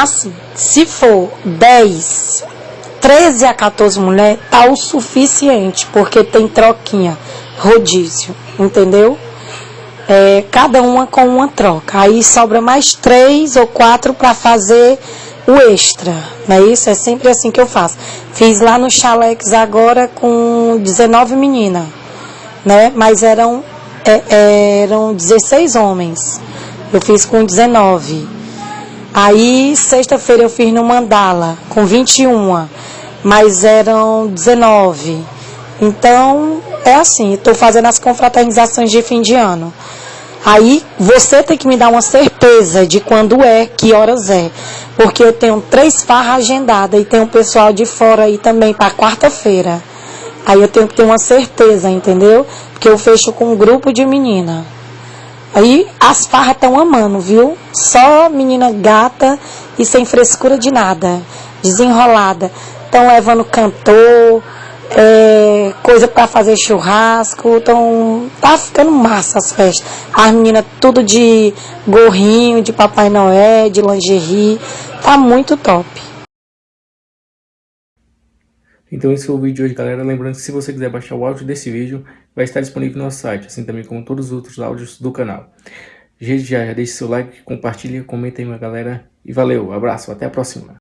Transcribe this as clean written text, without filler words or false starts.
assim, se for 10, 13 a 14 mulheres, tá o suficiente, porque tem troquinha, rodízio, entendeu? Cada uma com uma troca. Aí sobra mais 3 ou 4 para fazer o extra, não é isso? É sempre assim que eu faço. Fiz lá no Chalex agora com 19 meninas, né? Mas eram 16 homens. Eu fiz com 19. Aí, sexta-feira eu fiz no Mandala com 21, mas eram 19. Então, é assim, estou fazendo as confraternizações de fim de ano. Aí, você tem que me dar uma certeza de quando é, que horas é. Porque eu tenho 3 farras agendadas e tem um pessoal de fora aí também para quarta-feira. Aí eu tenho que ter uma certeza, entendeu? Porque eu fecho com um grupo de menina. Aí as farras estão amando, viu? Só menina gata e sem frescura de nada. Desenrolada. Estão levando cantor, coisa para fazer churrasco. Tá ficando massa as festas. As meninas tudo de gorrinho, de Papai Noel, de lingerie. Tá muito top. Então esse foi o vídeo de hoje, galera. Lembrando que se você quiser baixar o áudio desse vídeo, vai estar disponível no nosso site, assim também como todos os outros áudios do canal. Já deixe seu like, compartilha, comenta aí, minha galera. E valeu, abraço, até a próxima.